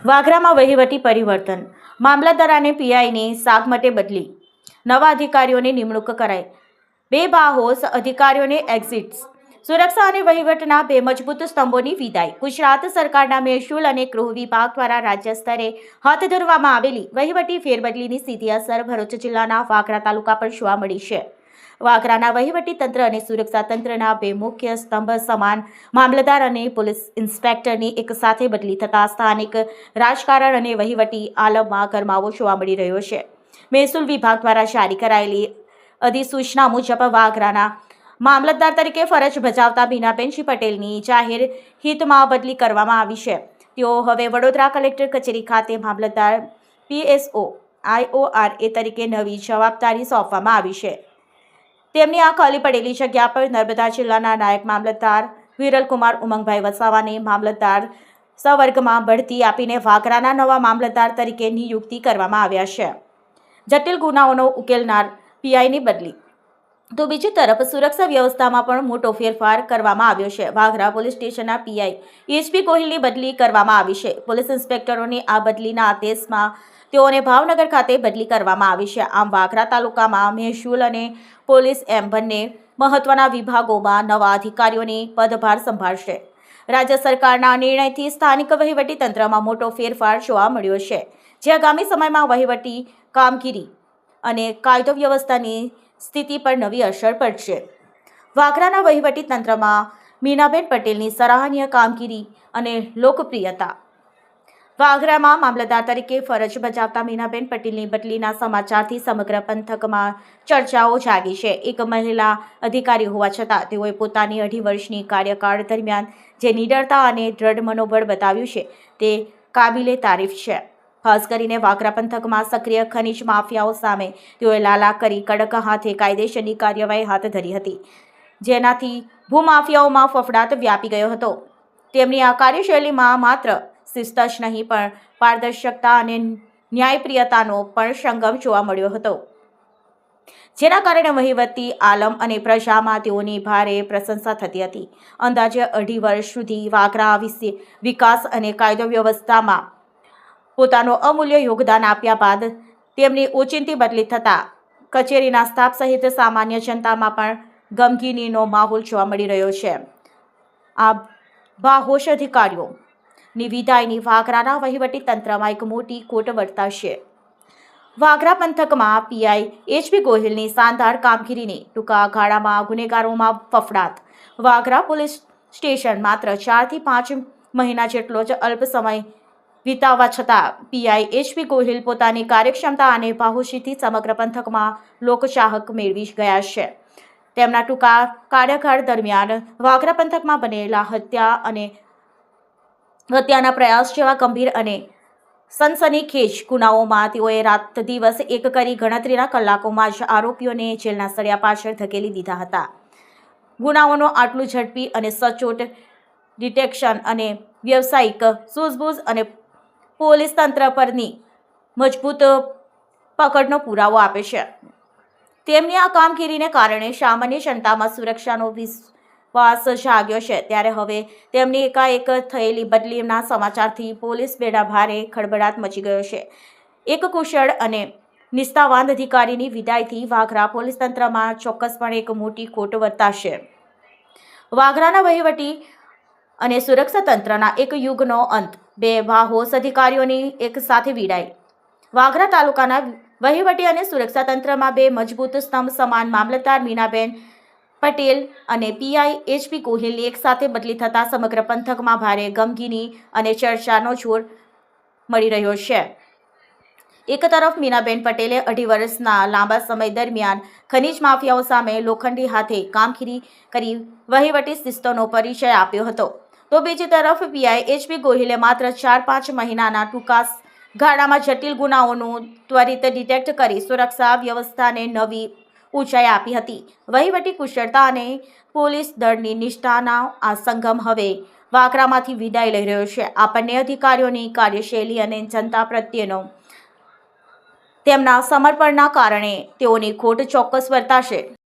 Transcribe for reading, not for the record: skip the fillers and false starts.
વાગરામાં વહીવટી પરિવર્તન, મામલતદાર અને પીઆઈની સાગમટે બદલી, નવા અધિકારીઓની નિમણૂક કરાઈ, બે બાહોશ અધિકારીઓને એક્ઝિટ્સ, સુરક્ષા અને વહીવટના બે મજબૂત સ્તંભોની વિદાય. ગુજરાત સરકારના મહેસૂલ અને ગૃહ વિભાગ દ્વારા રાજ્ય સ્તરે હાથ ધરવામાં આવેલી વહીવટી ફેરબદલીની સીધી અસર ભરૂચ જિલ્લાના વાગરા તાલુકા પર જોવા મળી છે. વાગરાના વહીવટી તંત્ર અને સુરક્ષા તંત્રના બે મુખ્ય સ્તંભ સમાન મામલતદાર અને પોલીસ ઇન્સ્પેક્ટરની એક સાથે બદલી થતાં સ્થાનિક રાજકારણ અને વહીવટી આલમમાં ગરમાવો જોવા મળી રહ્યો છે. મહેસૂલ વિભાગ દ્વારા જારી કરાયેલી અધિસૂચના મુજબ વાગરાના મામલતદાર તરીકે ફરજ બજાવતા બીનાબેનજી પટેલની જાહેર હિતમાં બદલી કરવામાં આવી છે. તેઓ હવે વડોદરા કલેક્ટર કચેરી ખાતે મામલતદાર PSO IORA તરીકે નવી જવાબદારી સોંપવામાં આવી છે. તેમની આ ખાલી પડેલી જગ્યા પર નર્મદા જિલ્લાના નાયબ મામલતદાર વિરલકુમાર ઉમંગભાઈ વસાવાને મામલતદાર સંવર્ગમાં બઢતી આપીને વાગરાના નવા મામલતદાર તરીકે નિયુક્તિ કરવામાં આવ્યા છે. જટિલ ગુનાઓનો ઉકેલનાર પીઆઈની બદલી. તો બીજી તરફ સુરક્ષા વ્યવસ્થામાં પણ મોટો ફેરફાર કરવામાં આવ્યો છે. વાગરા પોલીસ સ્ટેશનના પીઆઈ HP ગોહિલની બદલી કરવામાં આવી છે. પોલીસ ઇન્સ્પેક્ટરોની આ બદલીના આદેશમાં તેઓને ભાવનગર ખાતે બદલી કરવામાં આવી છે. આમ વાગરા તાલુકામાં મહેસૂલ અને પોલીસ એમ બંને મહત્વના વિભાગોમાં નવા અધિકારીઓની પદભાર સંભાળશે. રાજ્ય સરકારના નિર્ણયથી સ્થાનિક વહીવટી તંત્રમાં મોટો ફેરફાર જોવા મળ્યો છે, જે આગામી સમયમાં વહીવટી કામગીરી અને કાયદો વ્યવસ્થાની સ્થિતિ પર નવી અસર પડશે. વાગરાના વહીવટી તંત્રમાં મીનાબેન પટેલની સરાહનીય કામગીરી અને લોકપ્રિયતા. વાગરામાં મામલતદાર તરીકે ફરજ બજાવતા મીનાબેન પટેલની બદલીના સમાચારથી સમગ્ર પંથકમાં ચર્ચાઓ જાગી છે. એક મહિલા અધિકારી હોવા છતાં તેઓએ પોતાની 2.5 વર્ષની કાર્યકાળ દરમિયાન જે નિડરતા અને દ્રઢ મનોબળ બતાવ્યું છે તે કાબિલે તારીફ છે. ખાસ કરીને વાગરા પંથકમાં સક્રિય ખનીજ માફિયાઓ સામે તેઓએ લાલા કરી કડક હાથે કાયદેસરની કાર્યવાહી હાથ ધરી હતી, જેનાથી ભૂમાફિયાઓમાં ફફડાટ વ્યાપી ગયો હતો. તેમની આ કાર્યશૈલીમાં માત્ર શિસ્ત જ નહીં પણ પારદર્શકતા અને ન્યાયપ્રિયતાનો પણ સંગમ જોવા મળ્યો હતો, જેના કારણે વહીવટી આલમ અને પ્રજામાં તેઓની ભારે પ્રશંસા થતી હતી. અંદાજે 2.5 વર્ષ સુધી વાગરા વિકાસ અને કાયદો વ્યવસ્થામાં પોતાનું અમૂલ્ય યોગદાન આપ્યા બાદ તેમની ઓચિંતી બદલી થતાં કચેરીના સ્ટાફ સહિત સામાન્ય જનતામાં પણ ગમગીનીનો માહોલ જોવા મળી રહ્યો છે. આ બાહોશ અધિકારીઓની વિદાયની વાગરાના વહીવટી તંત્રમાં એક મોટી ખોટ વર્તાશે. વાગરા પંથકમાં પીઆઈ HP ગોહિલની શાનદાર કામગીરીની ટૂંકા ગાળામાં ગુનેગારોમાં ફફડાટ. વાગરા પોલીસ સ્ટેશન માત્ર 4 થી 5 મહિના જેટલો જ અલ્પ સમય વિતાવવા છતાં પીઆઈ HP ગોહિલ પોતાની કાર્યક્ષમતા અને બાહોશીથી સમગ્ર પંથકમાં લોકચાહક મેળવી ગયા છે. તેમના ટૂંકા કાર્યકાળ દરમિયાન વાગરા પંથકમાં બનેલા હત્યાના પ્રયાસ જેવા ગંભીર અને સનસનીખેજ ગુનાઓમાં તેઓએ રાત દિવસ એક કરી ગણતરીના કલાકોમાં જ આરોપીઓને જેલના સળિયા પાછળ ધકેલી દીધા હતા. ગુનાઓનો આટલું ઝડપી અને સચોટ ડિટેક્શન અને વ્યવસાયિક સૂઝબૂઝ અને પોલીસ તંત્ર પરની મજબૂત પકડનો પુરાવો આપે છે. તેમની આ કામગીરીને કારણે સામાન્ય જનતામાં સુરક્ષાનો વિશ્વાસ જાગ્યો છે. ત્યારે હવે તેમની એકાએક થયેલી બદલીના સમાચારથી પોલીસ બેડા ભારે ખળભળાટ મચી ગયો છે. એક કુશળ અને નિષ્ઠાવાન અધિકારીની વિદાયથી વાગરા પોલીસ તંત્રમાં ચોક્કસપણે એક મોટી ખોટ વર્તાશે. વાગરાના વહીવટી અને સુરક્ષા તંત્રના એક યુગનો અંત, બે બાહોશ અધિકારીઓની એક સાથે વિદાય. વાગરા તાલુકાના વહીવટી અને સુરક્ષા તંત્રમાં બે મજબૂત સ્તંભ સમાન મામલતદાર મીનાબેન પટેલ અને પીઆઈ HP ગોહિલની એક સાથે બદલી થતાં સમગ્ર પંથકમાં ભારે ગમગીની અને ચર્ચાનો જોર મળી રહ્યો છે. એક તરફ મીનાબેન પટેલે 2.5 વર્ષના લાંબા સમય દરમિયાન ખનીજ માફિયાઓ સામે લોખંડી હાથે કામગીરી કરી વહીવટી શિસ્તોનો પરિચય આપ્યો હતો, તો બીજી તરફ પીઆઈ HP ગોહિલે માત્ર 4-5 મહિનાના ટૂંકા ગાળામાં જટિલ ગુનાઓનું ત્વરિત ડિટેક્ટ કરી સુરક્ષા વ્યવસ્થાને નવી ઊંચાઈ આપી હતી. વહીવટી કુશળતા અને પોલીસ દળની નિષ્ઠાના આ સંગમ હવે વાગરામાંથી વિદાય લઈ રહ્યો છે. આ બંને અધિકારીઓની કાર્યશૈલી અને જનતા પ્રત્યેનો તેમના સમર્પણના કારણે તેઓની ખોટ ચોક્કસ વર્તાશે.